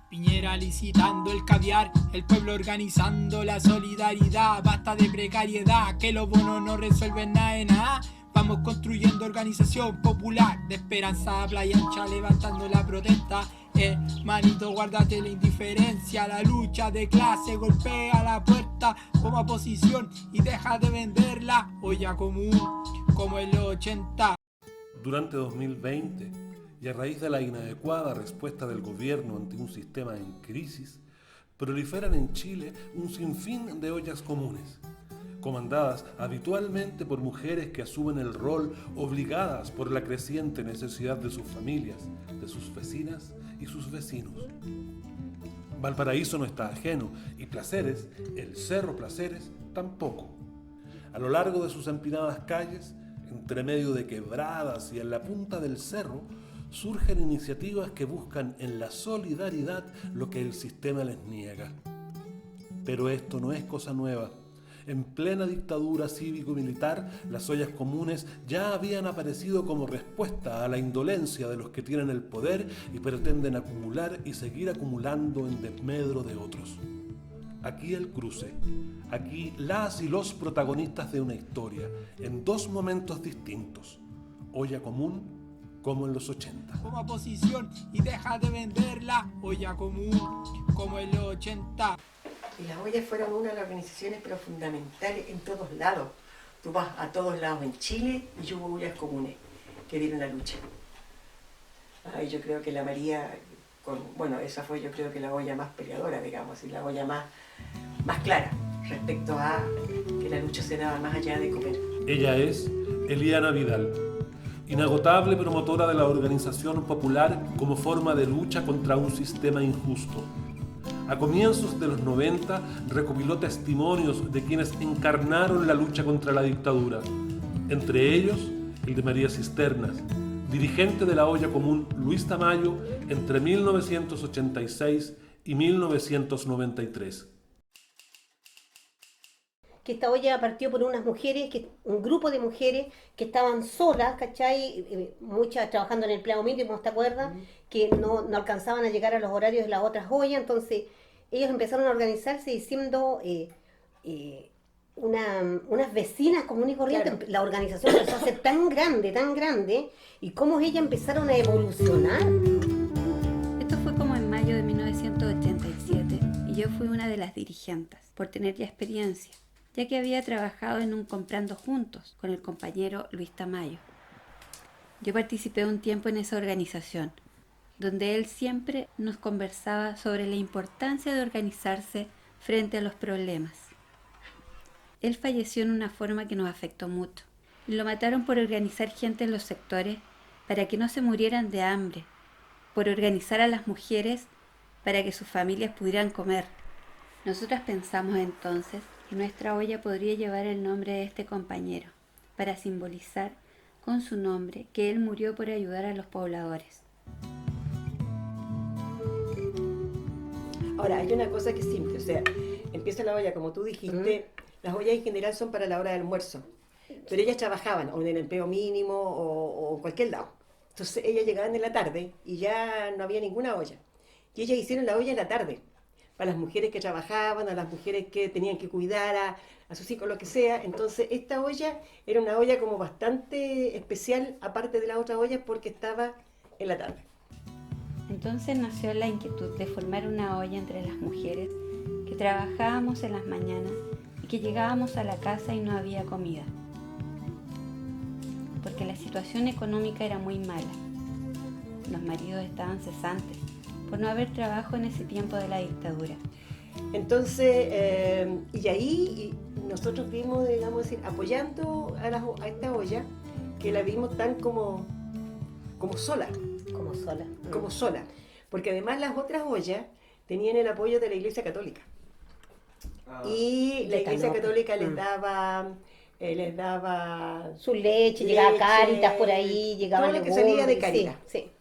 Piñera licitando el caviar, el pueblo organizando la solidaridad. Basta de precariedad, que los bonos no resuelven nada de nada. Vamos construyendo organización popular, de Esperanza a Playa Ancha levantando la protesta. Manito, guárdate la indiferencia, la lucha de clase golpea la puerta. Toma posición y deja de venderla, olla común como en los 80. Durante 2020, y a raíz de la inadecuada respuesta del gobierno ante un sistema en crisis, proliferan en Chile un sinfín de ollas comunes, comandadas habitualmente por mujeres que asumen el rol obligadas por la creciente necesidad de sus familias, de sus vecinas y sus vecinos. Valparaíso no está ajeno y Placeres, el Cerro Placeres, tampoco. A lo largo de sus empinadas calles, entre medio de quebradas y en la punta del cerro, surgen iniciativas que buscan en la solidaridad lo que el sistema les niega. Pero esto no es cosa nueva. En plena dictadura cívico-militar, las ollas comunes ya habían aparecido como respuesta a la indolencia de los que tienen el poder y pretenden acumular y seguir acumulando en desmedro de otros. Aquí el cruce, aquí las y los protagonistas de una historia, en dos momentos distintos, olla común como en los 80. Toma posición y deja de venderla, olla común como en los 80. Y las ollas fueron una de las organizaciones pero fundamentales en todos lados. Tú vas a todos lados en Chile y hubo ollas comunes que dieron la lucha. Y yo creo que la María, esa fue yo creo que la olla más peleadora, digamos, y la olla más clara respecto a que la lucha se daba más allá de comer. Ella es Eliana Vidal, inagotable promotora de la organización popular como forma de lucha contra un sistema injusto. A comienzos de los 90 recopiló testimonios de quienes encarnaron la lucha contra la dictadura, entre ellos el de María Cisternas, dirigente de la olla común Luis Tamayo entre 1986 y 1993. Que esta olla partió por unas mujeres, un grupo de mujeres que estaban solas, ¿cachai? Muchas trabajando en el empleado mínimo, ¿te acuerdas? Que no alcanzaban a llegar a los horarios de las otras ollas, entonces ellos empezaron a organizarse diciendo unas vecinas comunes y corrientes. Claro. La organización empezó a ser tan grande, y cómo ellas empezaron a evolucionar. Esto fue como en mayo de 1987, y yo fui una de las dirigentes, por tener ya experiencia, ya que había trabajado en un Comprando Juntos con el compañero Luis Tamayo. Yo participé un tiempo en esa organización, donde él siempre nos conversaba sobre la importancia de organizarse frente a los problemas. Él falleció en una forma que nos afectó mucho. Lo mataron por organizar gente en los sectores para que no se murieran de hambre, por organizar a las mujeres para que sus familias pudieran comer. Nosotras pensamos entonces que nuestra olla podría llevar el nombre de este compañero, para simbolizar con su nombre que él murió por ayudar a los pobladores. Ahora, hay una cosa que es simple, o sea, empieza la olla, como tú dijiste, las ollas en general son para la hora del almuerzo, pero ellas trabajaban o en el empleo mínimo o en cualquier lado. Entonces ellas llegaban en la tarde y ya no había ninguna olla. Y ellas hicieron la olla en la tarde, para las mujeres que trabajaban, a las mujeres que tenían que cuidar a sus hijos, lo que sea. Entonces esta olla era una olla como bastante especial, aparte de las otras ollas, porque estaba en la tarde. Entonces nació la inquietud de formar una olla entre las mujeres que trabajábamos en las mañanas y que llegábamos a la casa y no había comida, porque la situación económica era muy mala. Los maridos estaban cesantes por no haber trabajo en ese tiempo de la dictadura. Entonces, y ahí nosotros vimos, digamos decir, apoyando a esta olla, que la vimos tan como sola. Como sola. Porque además las otras ollas tenían el apoyo de la Iglesia Católica. Y la Iglesia Católica les daba su leche, llegaba Cáritas por ahí, llegaban todo lo que salía de Cáritas. Sí.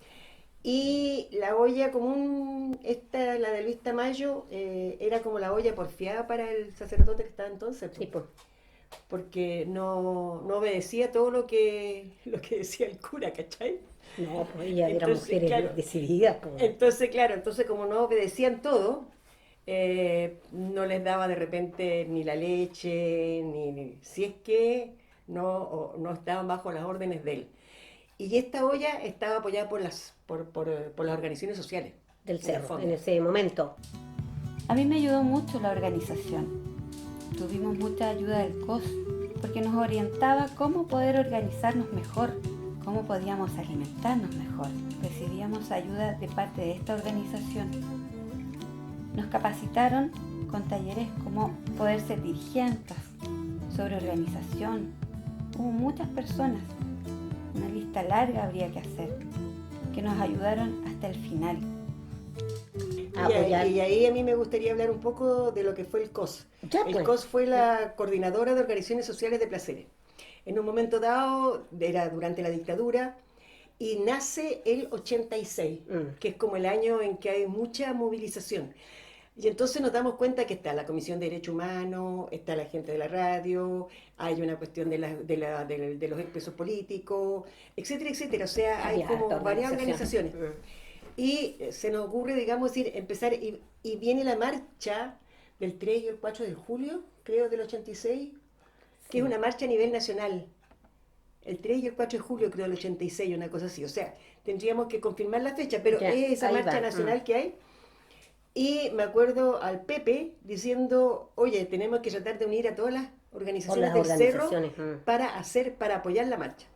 Y la olla común, la de Luis Tamayo, era como la olla porfiada para el sacerdote que estaba entonces. Sí, pues. porque no obedecía todo lo que decía el cura, ¿cachai? No, pues ellas eran Entonces, mujeres claro, decididas, pues. entonces como no obedecían todo, no les daba de repente ni la leche, si es que no estaban bajo las órdenes de él. Y esta olla estaba apoyada por las organizaciones sociales. Del en el cerro, fondo. en ese momento. A mí me ayudó mucho la organización. Tuvimos mucha ayuda del COS porque nos orientaba cómo poder organizarnos mejor, cómo podíamos alimentarnos mejor. Recibíamos ayuda de parte de esta organización. Nos capacitaron con talleres como poder ser dirigentes, sobre organización. Hubo muchas personas, una lista larga habría que hacer, que nos ayudaron hasta el final. Y ahí a mí me gustaría hablar un poco de lo que fue el COS. Ya, El pues. COS fue la coordinadora de organizaciones sociales de Placeres. En un momento dado, era durante la dictadura, y nace el 86, que es como el año en que hay mucha movilización. Y entonces nos damos cuenta que está la Comisión de Derechos Humanos, está la gente de la radio, hay una cuestión de los expresos políticos, etcétera, etcétera. O sea, hay Había como harta varias organización. organizaciones. Y se nos ocurre, digamos, empezar, y viene la marcha del 3 y el 4 de julio, creo, del 86, que es una marcha a nivel nacional. El 3 y el 4 de julio, creo, del 86, una cosa así. O sea, tendríamos que confirmar la fecha, pero Ya, es esa ahí marcha va. nacional que hay. Y me acuerdo al Pepe diciendo, oye, tenemos que tratar de unir a todas las organizaciones Por las del Cerro organizaciones, para apoyar la marcha.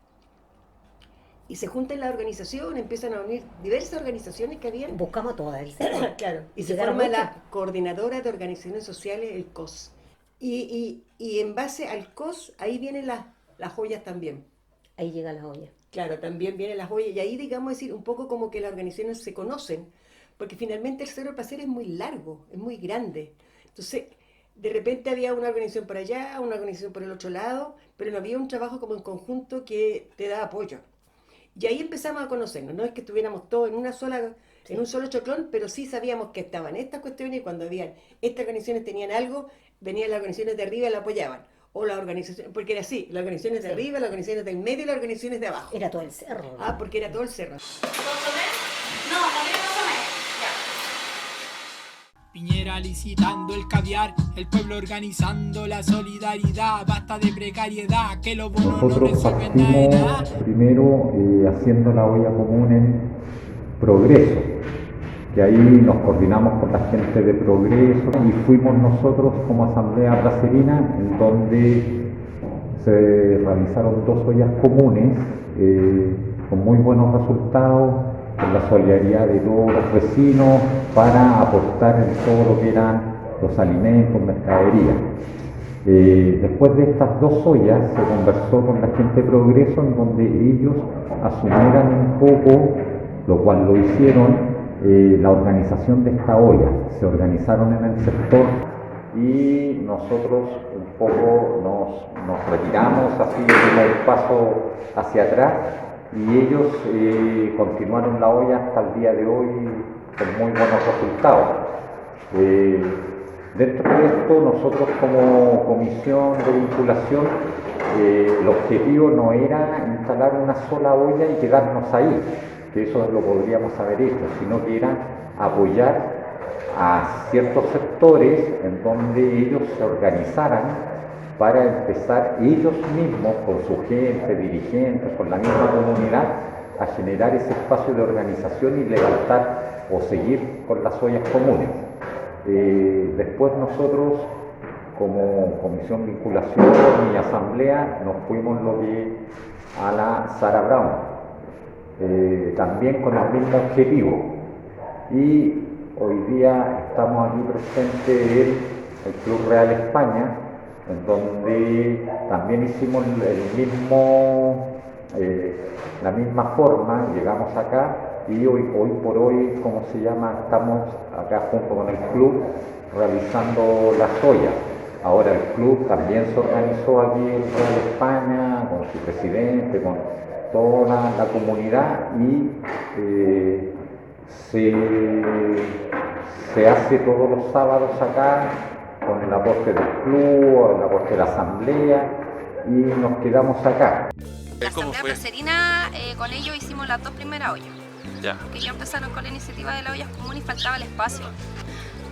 Y se juntan las organizaciones, empiezan a unir diversas organizaciones que habían. Buscamos todas el cerro. Claro, y se Llegaron forma muchas. la Coordinadora de Organizaciones Sociales, el COS. Y en base al COS, ahí vienen las joyas también. Ahí llega la olla. Claro, también vienen las joyas. Y ahí, digamos, decir, un poco como que las organizaciones se conocen, porque finalmente el Cerro del Placer es muy largo, es muy grande. Entonces, de repente había una organización por allá, una organización por el otro lado, pero no había un trabajo como en conjunto que te da apoyo. Y ahí empezamos a conocernos, no es que estuviéramos todos en en un solo choclón, pero sí sabíamos que estaban estas cuestiones y cuando habían estas organizaciones tenían algo, venían las organizaciones de arriba y la apoyaban. O las organizaciones, porque era así, las organizaciones de arriba, las organizaciones del medio y las organizaciones de abajo. Era todo el cerro. Ah, porque era todo el cerro. Piñera licitando el caviar, el pueblo organizando la solidaridad, basta de precariedad, que los bonos no Nosotros resuelven nada de nada. partimos primero haciendo la olla común en Progreso, que ahí nos coordinamos con la gente de Progreso y fuimos nosotros como Asamblea Placerina, en donde se realizaron 2 ollas comunes con muy buenos resultados, con la solidaridad de todos los vecinos para aportar en todo lo que eran los alimentos, mercadería. Después de estas 2 ollas se conversó con la gente de Progreso en donde ellos asumieran un poco, lo cual lo hicieron, la organización de esta olla. Se organizaron en el sector y nosotros un poco nos retiramos, así dimos un paso hacia atrás y ellos continuaron la olla hasta el día de hoy con muy buenos resultados. Dentro de esto, nosotros como comisión de vinculación, el objetivo no era instalar una sola olla y quedarnos ahí, que eso lo podríamos haber hecho, sino que era apoyar a ciertos sectores en donde ellos se organizaran para empezar ellos mismos, con su gente, dirigentes, con la misma comunidad, a generar ese espacio de organización y levantar o seguir con las ollas comunes. Después nosotros, como Comisión Vinculación y Asamblea, nos fuimos a la Sara Brown, también con el mismo objetivo. Y hoy día estamos aquí presentes en el Club Real España, en donde también hicimos la misma forma, llegamos acá y hoy por hoy, ¿cómo se llama? Estamos acá junto con el club realizando las ollas. Ahora el club también se organizó aquí en Real España, con su presidente, con toda la comunidad y se hace todos los sábados acá con el aporte del club, el aporte de la asamblea, y nos quedamos acá. La ¿Cómo Asamblea fue? Placerina, con ellos hicimos las 2 primeras ollas. Ya. Que ellos empezaron con la iniciativa de la olla común y faltaba el espacio.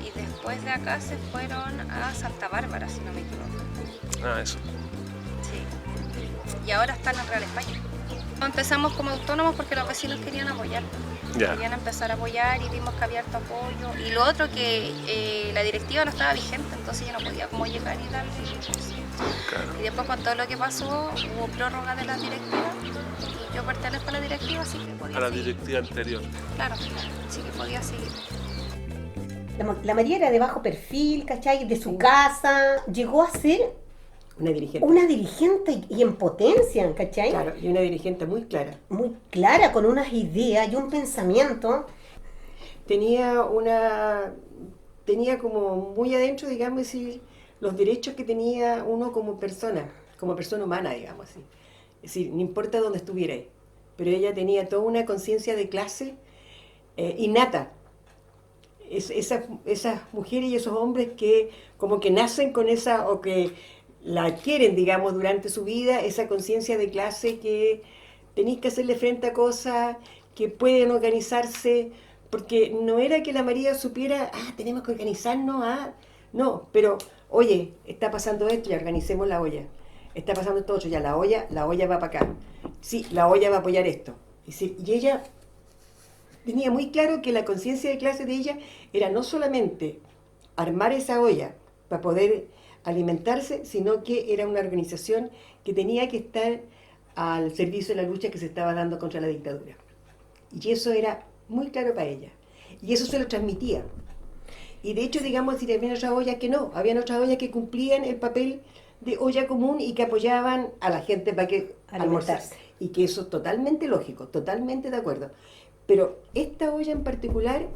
Y después de acá se fueron a Santa Bárbara, si no me equivoco. Ah, eso. Sí. Y ahora están en Real España. Empezamos como autónomos porque los vecinos querían apoyar. Ya. Querían empezar a apoyar y vimos que había harto apoyo. Y lo otro que la directiva no estaba vigente, entonces ya no podía como llegar y darle. Claro. Y después con todo lo que pasó, hubo prórroga de la directiva. Y yo pertenezco a la directiva, así que podía A la seguir. directiva anterior. Claro, sí que podía seguir. La María era de bajo perfil, ¿cachai? De su casa, llegó a ser Una dirigente. una dirigente y en potencia, ¿cachai? Claro, y una dirigente muy clara. Muy clara, con unas ideas y un pensamiento. Tenía como muy adentro, digamos, decir, los derechos que tenía uno como persona humana, digamos así. Es decir, no importa dónde estuviera, pero ella tenía toda una conciencia de clase innata. Esas mujeres y esos hombres que como que nacen con esa, o que la adquieren, digamos, durante su vida, esa conciencia de clase que tenéis que hacerle frente a cosas, que pueden organizarse, porque no era que la María supiera, tenemos que organizarnos, no, pero, oye, está pasando esto, ya organicemos la olla, está pasando esto otro, ya la olla va para acá, sí, la olla va a apoyar esto, y ella tenía muy claro que la conciencia de clase de ella era no solamente armar esa olla para poder alimentarse, sino que era una organización que tenía que estar al servicio de la lucha que se estaba dando contra la dictadura. Y eso era muy claro para ella. Y eso se lo transmitía. Y de hecho, digamos, si había otras ollas que no, habían otras ollas que cumplían el papel de olla común y que apoyaban a la gente para que almorzase. Y que eso es totalmente lógico, totalmente de acuerdo. Pero esta olla en particular,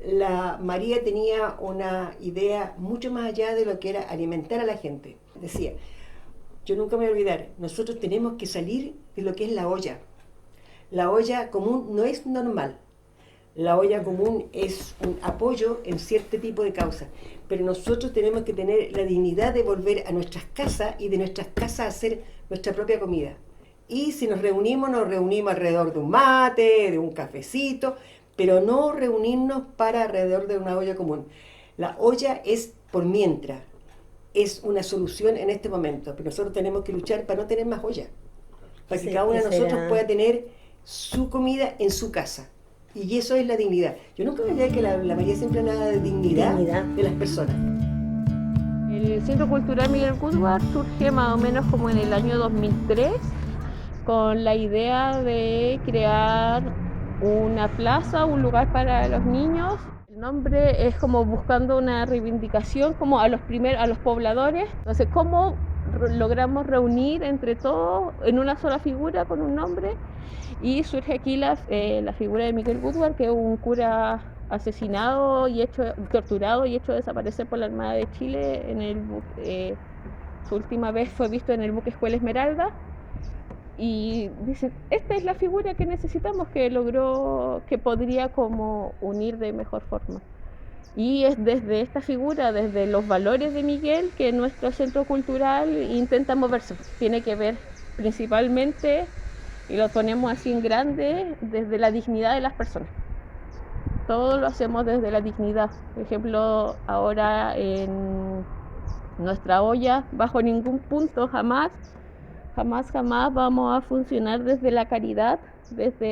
la María tenía una idea mucho más allá de lo que era alimentar a la gente. Decía, yo nunca me voy a olvidar, nosotros tenemos que salir de lo que es la olla. La olla común no es normal. La olla común es un apoyo en cierto tipo de causas, pero nosotros tenemos que tener la dignidad de volver a nuestras casas y de nuestras casas hacer nuestra propia comida. Y si nos reunimos alrededor de un mate, de un cafecito, pero no reunirnos para alrededor de una olla común. La olla es por mientras, es una solución en este momento, pero nosotros tenemos que luchar para no tener más olla, para que cada uno de nosotros pueda tener su comida en su casa. Y eso es la dignidad. Yo nunca me olvidé que la María siempre hablaba de dignidad de las personas. El Centro Cultural Miguel Woodward surge más o menos como en el año 2003 con la idea de crear una plaza, un lugar para los niños. El nombre es como buscando una reivindicación como a los pobladores. Entonces, ¿cómo logramos reunir entre todos en una sola figura con un nombre? Y surge aquí la figura de Miguel Woodward, que es un cura asesinado y torturado y hecho desaparecer por la Armada de Chile. Su última vez fue visto en el buque Escuela Esmeralda. Y dicen, esta es la figura que necesitamos, que logró, que podría como unir de mejor forma. Y es desde esta figura, desde los valores de Miguel, que nuestro centro cultural intenta moverse. Tiene que ver principalmente, y lo ponemos así en grande, desde la dignidad de las personas. Todo lo hacemos desde la dignidad. Por ejemplo, ahora en nuestra olla, bajo ningún punto, jamás vamos a funcionar desde la caridad,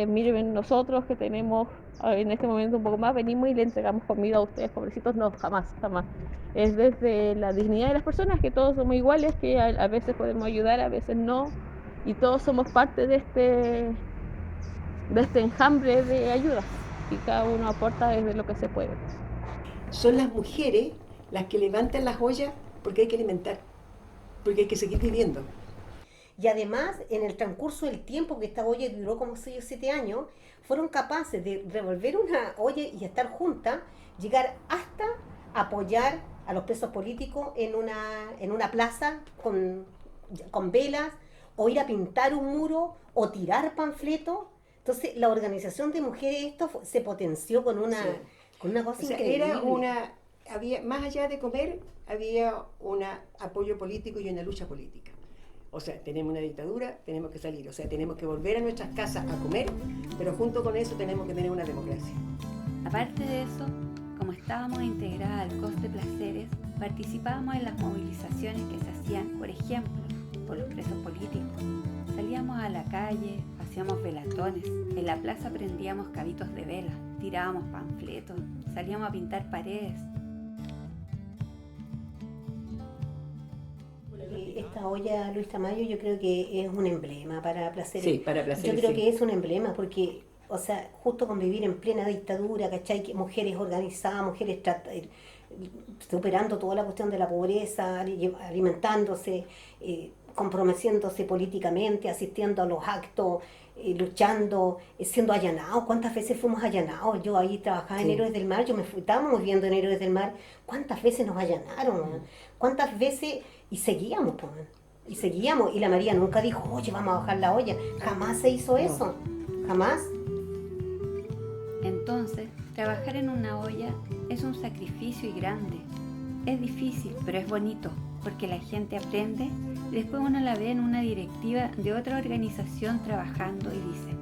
miren, nosotros que tenemos en este momento un poco más, venimos y le entregamos comida a ustedes, pobrecitos, no, jamás. Es desde la dignidad de las personas, que todos somos iguales, que a veces podemos ayudar, a veces no, y todos somos parte de este enjambre de ayuda, y cada uno aporta desde lo que se puede. Son las mujeres las que levantan las ollas porque hay que alimentar, porque hay que seguir viviendo. Y además, en el transcurso del tiempo que esta olla duró como 6 o 7 años, fueron capaces de revolver una olla y estar juntas, llegar hasta apoyar a los presos políticos en una plaza con velas, o ir a pintar un muro, o tirar panfletos. Entonces, la organización de mujeres, esto se potenció con una cosa increíble. había, más allá de comer, había un apoyo político y una lucha política. O sea, tenemos una dictadura, tenemos que salir, o sea, tenemos que volver a nuestras casas a comer, pero junto con eso tenemos que tener una democracia. Aparte de eso, como estábamos integradas al COS de Placeres, participábamos en las movilizaciones que se hacían, por ejemplo, por los presos políticos. Salíamos a la calle, hacíamos velatones, en la plaza prendíamos cabitos de vela, tirábamos panfletos, salíamos a pintar paredes. Esta olla Luis Tamayo yo creo que es un emblema para Placeres. Sí, para Placeres, yo creo sí. que es un emblema porque, o sea, justo convivir en plena dictadura, ¿cachai? Que mujeres organizadas, mujeres superando toda la cuestión de la pobreza, alimentándose, comprometiéndose políticamente, asistiendo a los actos, luchando, siendo allanados. ¿Cuántas veces fuimos allanados? Yo ahí trabajaba en Sí. Héroes del Mar, estábamos viendo en Héroes del Mar, ¿cuántas veces nos allanaron? ¿Cuántas veces? Y seguíamos, pues, y seguíamos, y la María nunca dijo, oye, vamos a bajar la olla, jamás se hizo eso, jamás. Entonces, trabajar en una olla es un sacrificio y grande. Es difícil, pero es bonito, porque la gente aprende y después uno la ve en una directiva de otra organización trabajando y dice,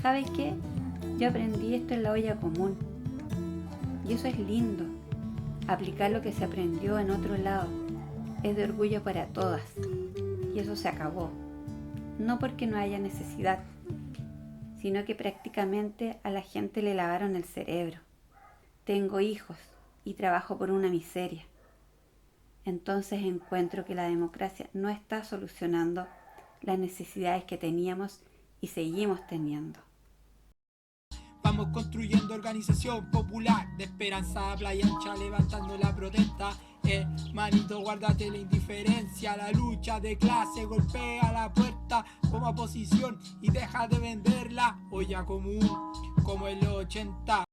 ¿sabes qué? Yo aprendí esto en la olla común. Y eso es lindo, aplicar lo que se aprendió en otro lado. Es de orgullo para todas. Y eso se acabó. No porque no haya necesidad, sino que prácticamente a la gente le lavaron el cerebro. Tengo hijos y trabajo por una miseria. Entonces encuentro que la democracia no está solucionando las necesidades que teníamos y seguimos teniendo. Vamos construyendo organización popular de esperanza a playa ancha, levantando la protesta. Manito, guárdate la indiferencia, la lucha de clase golpea la puerta, toma posición y deja de venderla. Olla común como el 80.